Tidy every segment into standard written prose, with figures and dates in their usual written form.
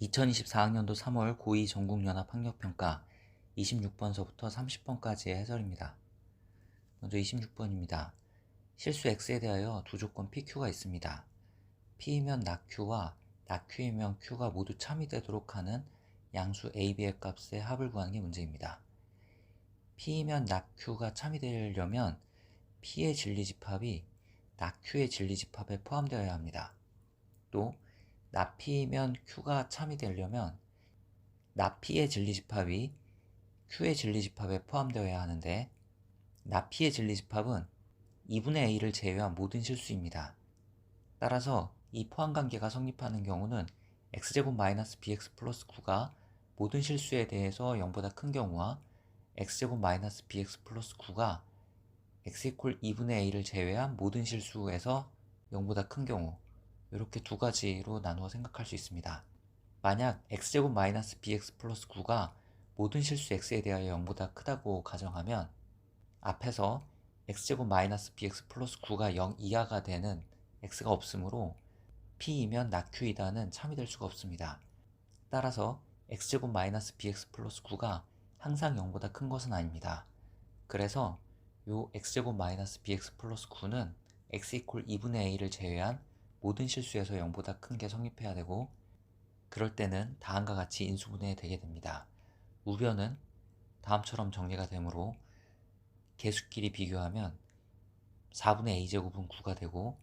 2024학년도 3월 고2 전국연합학력평가 26번서부터 30번까지의 해설입니다. 먼저 26번입니다. 실수 x에 대하여 두 조건 pq가 있습니다. p이면 낙q와 낙q이면 q가 모두 참이되도록 하는 양수 ab의 값의 합을 구하는 게 문제입니다. p이면 낙q가 참이되려면 p의 진리집합이 낙q의 진리집합에 포함되어야 합니다. 또 나p이면 q가 참이 되려면 나p의 진리집합이 q의 진리집합에 포함되어야 하는데 나p의 진리집합은 2분의 a를 제외한 모든 실수입니다. 따라서 이 포함관계가 성립하는 경우는 x제곱 마이너스 bx 플러스 9가 모든 실수에 대해서 0보다 큰 경우와 x제곱 마이너스 bx 플러스 9가 x 이퀄 2분의 a를 제외한 모든 실수에서 0보다 큰 경우, 이렇게 두 가지로 나누어 생각할 수 있습니다. 만약 x제곱 마이너스 bx 플러스 9가 모든 실수 x에 대하여 0보다 크다고 가정하면 앞에서 x제곱 마이너스 bx 플러스 9가 0 이하가 되는 x가 없으므로 p이면 낙q이다는 참이 될 수가 없습니다. 따라서 x제곱 마이너스 bx 플러스 9가 항상 0보다 큰 것은 아닙니다. 그래서 요 x제곱 마이너스 bx 플러스 9는 x 이퀄 2분의 a를 제외한 모든 실수에서 0보다 큰 게 성립해야 되고, 그럴 때는 다음과 같이 인수분해 되게 됩니다. 우변은 다음처럼 정리가 되므로 개수끼리 비교하면 4분의 a제곱은 9가 되고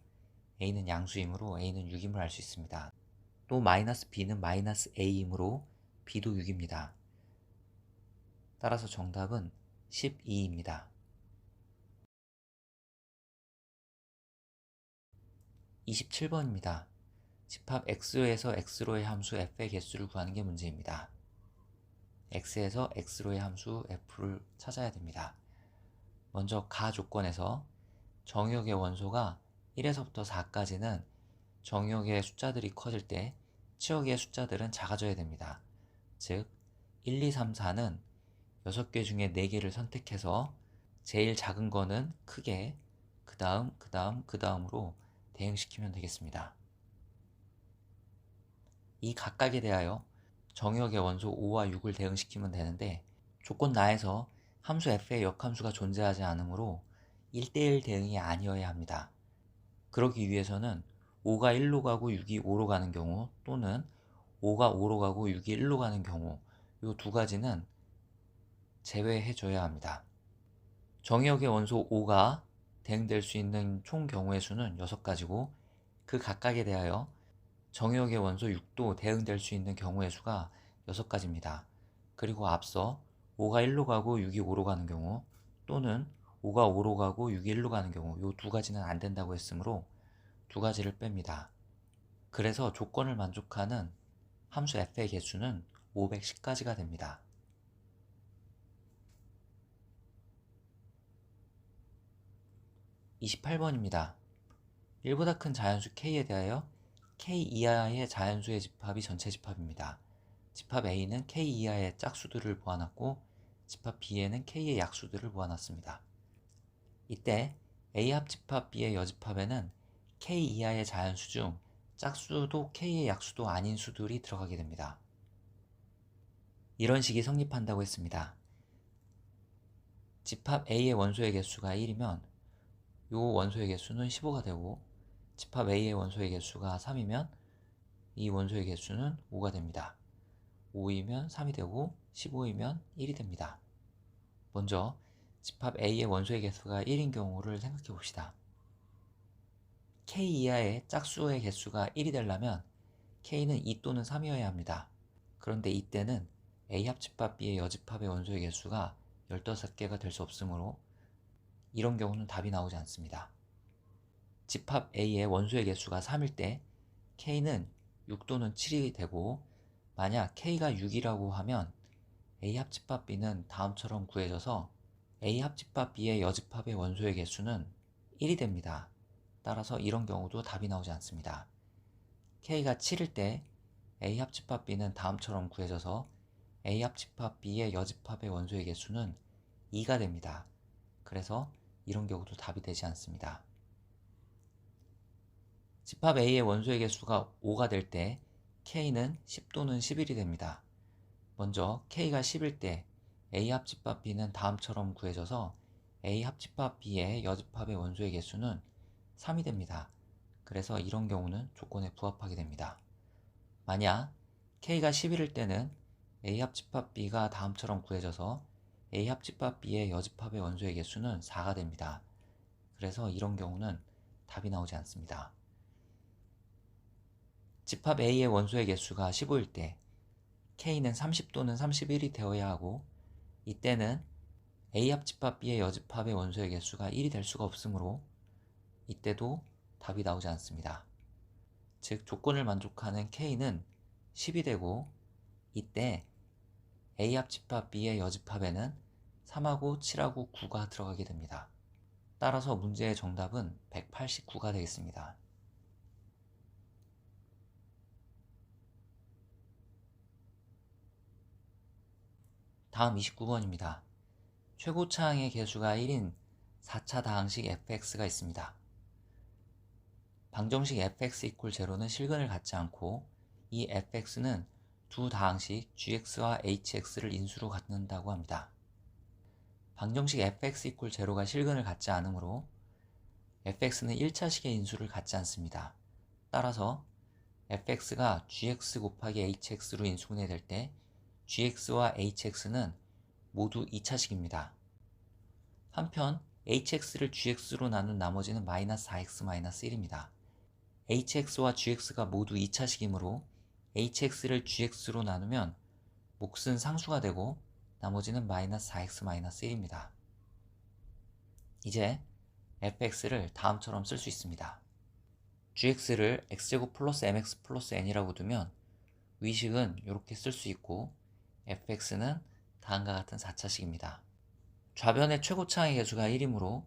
a는 양수이므로 a는 6임을 알 수 있습니다. 또 마이너스 b는 마이너스 a이므로 b도 6입니다. 따라서 정답은 12입니다. 27번입니다. 집합 x로에서 x로의 함수 f의 개수를 구하는 게 문제입니다. x에서 x로의 함수 f를 찾아야 됩니다. 먼저 가 조건에서 정의역의 원소가 1에서부터 4까지는 정의역의 숫자들이 커질 때 치역의 숫자들은 작아져야 됩니다. 즉 1, 2, 3, 4는 6개 중에 4개를 선택해서 제일 작은 거는 크게, 그 다음으로 대응시키면 되겠습니다. 이 각각에 대하여 정의역의 원소 5와 6을 대응시키면 되는데, 조건 나에서 함수 f의 역함수가 존재하지 않으므로 1대1 대응이 아니어야 합니다. 그러기 위해서는 5가 1로 가고 6이 5로 가는 경우, 또는 5가 5로 가고 6이 1로 가는 경우, 이 두 가지는 제외해줘야 합니다. 정의역의 원소 5가 대응될 수 있는 총 경우의 수는 6가지고 그 각각에 대하여 정의역의 원소 6도 대응될 수 있는 경우의 수가 6가지입니다. 그리고 앞서 5가 1로 가고 6이 5로 가는 경우, 또는 5가 5로 가고 6이 1로 가는 경우, 이 두 가지는 안 된다고 했으므로 두 가지를 뺍니다. 그래서 조건을 만족하는 함수 f의 개수는 510가지가 됩니다. 28번입니다. 1보다 큰 자연수 k에 대하여 k 이하의 자연수의 집합이 전체 집합입니다. 집합 A는 k 이하의 짝수들을 모아놨고 집합 B에는 k의 약수들을 모아놨습니다. 이때 A 합집합 B의 여집합에는 k 이하의 자연수 중 짝수도 k의 약수도 아닌 수들이 들어가게 됩니다. 이런 식이 성립한다고 했습니다. 집합 A의 원소의 개수가 1이면 이 원소의 개수는 15가 되고, 집합 A의 원소의 개수가 3이면 이 원소의 개수는 5가 됩니다. 5이면 3이 되고 15이면 1이 됩니다. 먼저 집합 A의 원소의 개수가 1인 경우를 생각해 봅시다. K 이하의 짝수의 개수가 1이 되려면 K는 2 또는 3이어야 합니다. 그런데 이때는 A 합집합 B의 여집합의 원소의 개수가 15개가 될 수 없으므로 이런 경우는 답이 나오지 않습니다. 집합 A의 원소의 개수가 3일 때 K는 6 또는 7이 되고, 만약 K가 6이라고 하면 A 합집합 B는 다음처럼 구해져서 A 합집합 B의 여집합의 원소의 개수는 1이 됩니다. 따라서 이런 경우도 답이 나오지 않습니다. K가 7일 때 A 합집합 B는 다음처럼 구해져서 A 합집합 B의 여집합의 원소의 개수는 2가 됩니다. 그래서 이런 경우도 답이 되지 않습니다. 집합 A의 원소의 개수가 5가 될 때 K는 10 또는 11이 됩니다. 먼저 K가 10일 때 A 합집합 B는 다음처럼 구해져서 A 합집합 B의 여집합의 원소의 개수는 3이 됩니다. 그래서 이런 경우는 조건에 부합하게 됩니다. 만약 K가 11일 때는 A 합집합 B가 다음처럼 구해져서 A 합집합 B의 여집합의 원소의 개수는 4가 됩니다. 그래서 이런 경우는 답이 나오지 않습니다. 집합 A의 원소의 개수가 15일 때 K는 30 또는 31이 되어야 하고, 이때는 A 합집합 B의 여집합의 원소의 개수가 1이 될 수가 없으므로 이때도 답이 나오지 않습니다. 즉 조건을 만족하는 K는 10이 되고, 이때 A 합집합 B의 여집합에는 3하고 7하고 9가 들어가게 됩니다. 따라서 문제의 정답은 189가 되겠습니다. 다음 29번입니다. 최고차항의 개수가 1인 4차 다항식 fx가 있습니다. 방정식 fx = 0는 실근을 갖지 않고, 이 fx는 두 다항식 gx와 hx를 인수로 갖는다고 합니다. 방정식 fx = 0가 실근을 갖지 않으므로 fx는 1차식의 인수를 갖지 않습니다. 따라서 fx가 gx 곱하기 hx로 인수분해될 때 gx와 hx는 모두 2차식입니다. 한편 hx를 gx로 나눈 나머지는 -4x-1입니다. hx와 gx가 모두 2차식이므로 hx를 gx로 나누면 몫은 상수가 되고 나머지는 -4x-1입니다. 이제 fx를 다음처럼 쓸 수 있습니다. gx를 x제곱 플러스 mx 플러스 n이라고 두면 위식은 이렇게 쓸 수 있고, fx는 다음과 같은 4차식입니다. 좌변의 최고차항의 개수가 1이므로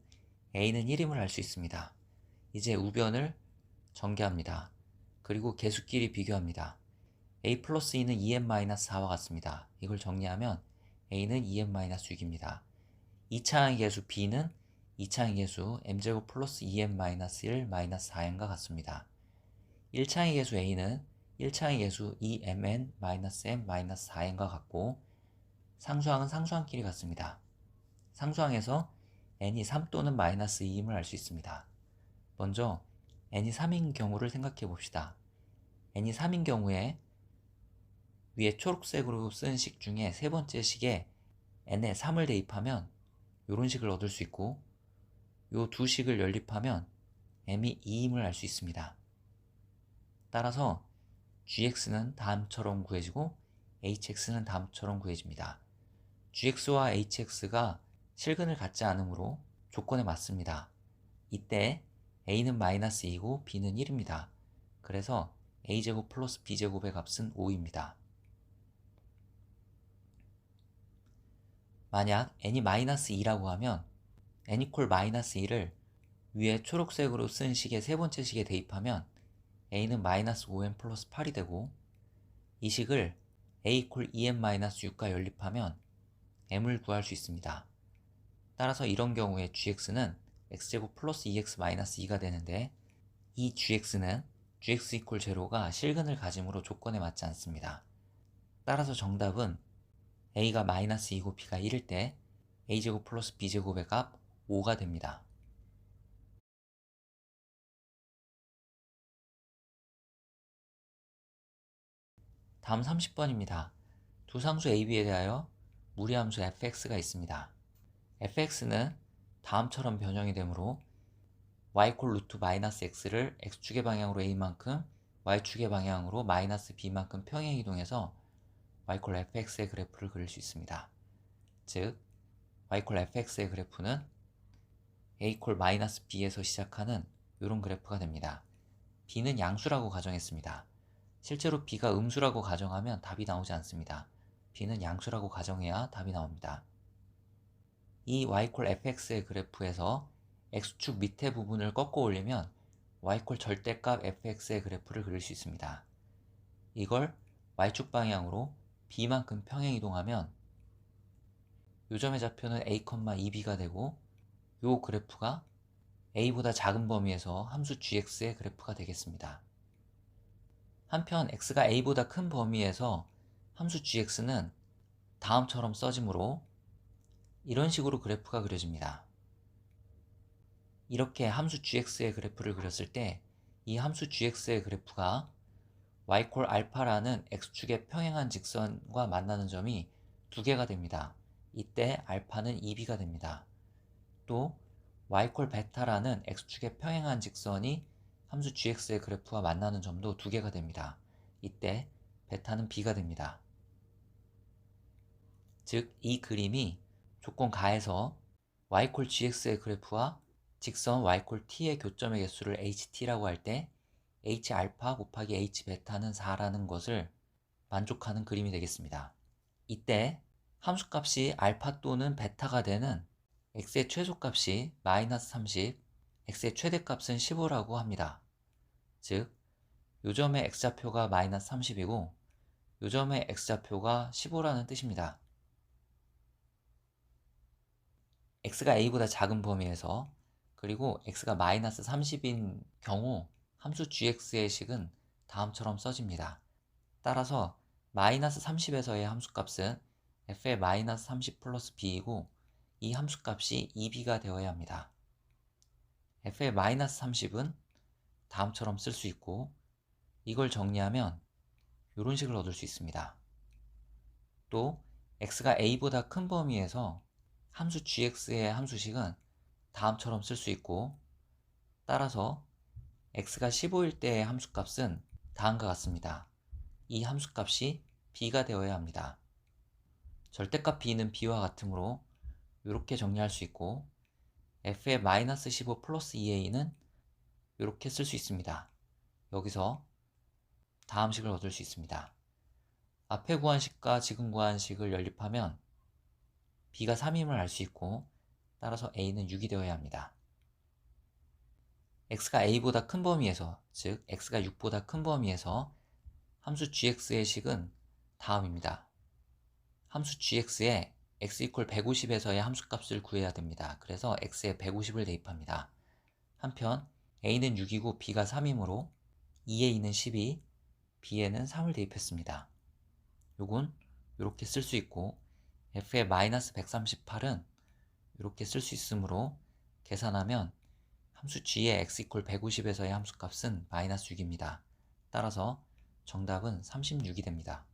a는 1임을 알 수 있습니다. 이제 우변을 전개합니다. 그리고 개수끼리 비교합니다. a 플러스 2는 2n-4와 같습니다. 이걸 정리하면 a는 2n-6입니다. 2차항의 개수 b는 2차항의 개수 m제곱 플러스 2n-1 4n과 같습니다. 1차항의 개수 a는 1차항의 개수 2mn-m-4n과 같고, 상수항은 상수항끼리 같습니다. 상수항에서 n이 3 또는 -2임을 알 수 있습니다. 먼저 n이 3인 경우를 생각해 봅시다. n이 3인 경우에 위에 초록색으로 쓴 식 중에 세 번째 식에 n에 3을 대입하면 이런 식을 얻을 수 있고, 이 두 식을 연립하면 m이 2임을 알 수 있습니다. 따라서 gx는 다음처럼 구해지고 hx는 다음처럼 구해집니다. gx와 hx가 실근을 갖지 않으므로 조건에 맞습니다. 이때 a는 -2이고 b는 1입니다. 그래서 a제곱 플러스 b제곱의 값은 5입니다. 만약 n이 -2라고 하면 n = -2를 위에 초록색으로 쓴 식의 세 번째 식에 대입하면 a는 -5n 플러스 8이 되고, 이 식을 a = 2n-6과 연립하면 m을 구할 수 있습니다. 따라서 이런 경우에 gx는 x제곱 플러스 2x-2가 되는데, 이 gx는 gx = 0가 실근을 가짐으로 조건에 맞지 않습니다. 따라서 정답은 a가 -2고 b가 1일 때 a제곱 플러스 b제곱의 값 5가 됩니다. 다음 30번입니다. 두 상수 AB에 대하여 무리함수 fx가 있습니다. fx는 다음처럼 변형이 되므로 y = x를 x축의 방향으로 a만큼, y축의 방향으로 -b만큼 평행 이동해서 y = fx의 그래프를 그릴 수 있습니다. 즉 y = fx의 그래프는 a = b에서 시작하는 이런 그래프가 됩니다. b는 양수라고 가정했습니다. 실제로 b가 음수라고 가정하면 답이 나오지 않습니다. b는 양수라고 가정해야 답이 나옵니다. 이 y = fx의 그래프에서 x축 밑에 부분을 꺾어 올리면 y = 절대값 fx의 그래프를 그릴 수 있습니다. 이걸 y축 방향으로 b만큼 평행 이동하면 이 점의 좌표는 a, 2b가 되고, 이 그래프가 a보다 작은 범위에서 함수 gx의 그래프가 되겠습니다. 한편 x가 a보다 큰 범위에서 함수 gx는 다음처럼 써지므로 이런 식으로 그래프가 그려집니다. 이렇게 함수 gx의 그래프를 그렸을 때 이 함수 gx의 그래프가 y 콜 알파라는 x축의 평행한 직선과 만나는 점이 두 개가 됩니다. 이때 알파는 2b가 됩니다. 또 y 콜 베타라는 x축의 평행한 직선이 함수 gx의 그래프와 만나는 점도 두 개가 됩니다. 이때 베타는 b가 됩니다. 즉, 이 그림이 조건 가에서 y 콜 gx의 그래프와 직선 y 콜 t의 교점의 개수를 ht라고 할 때 h 알파 곱하기 h 베타는 4라는 것을 만족하는 그림이 되겠습니다. 이때 함수값이 알파 또는 베타가 되는 x의 최소값이 마이너스 30, x의 최대값은 15라고 합니다. 즉, 요점의 x좌표가 마이너스 30이고 요점의 x좌표가 15라는 뜻입니다. x가 a보다 작은 범위에서 그리고 x가 마이너스 30인 경우 함수 gx의 식은 다음처럼 써집니다. 따라서 마이너스 30에서의 함수값은 f의 마이너스 30 플러스 b이고 이 함수값이 2b가 되어야 합니다. f의 마이너스 30은 다음처럼 쓸 수 있고 이걸 정리하면 이런 식을 얻을 수 있습니다. 또 x가 a보다 큰 범위에서 함수 gx의 함수식은 다음처럼 쓸 수 있고 따라서 x가 15일 때의 함수값은 다음과 같습니다. 이 함수값이 b가 되어야 합니다. 절대값 b는 b와 같으므로 이렇게 정리할 수 있고 f의 마이너스 15 플러스 2a는 이렇게 쓸 수 있습니다. 여기서 다음 식을 얻을 수 있습니다. 앞에 구한 식과 지금 구한 식을 연립하면 b가 3임을 알 수 있고 따라서 a는 6이 되어야 합니다. x가 a보다 큰 범위에서, 즉 x가 6보다 큰 범위에서 함수 gx의 식은 다음입니다. 함수 gx에 x 이퀄 150에서의 함수값을 구해야 됩니다. 그래서 x에 150을 대입합니다. 한편 a는 6이고 b가 3이므로 2a는 12, b에는 3을 대입했습니다. 요건 이렇게 쓸 수 있고 f의 마이너스 138은 이렇게 쓸 수 있으므로 계산하면 함수 g의 x 이퀄 150에서의 함수값은 마이너스 6입니다. 따라서 정답은 36이 됩니다.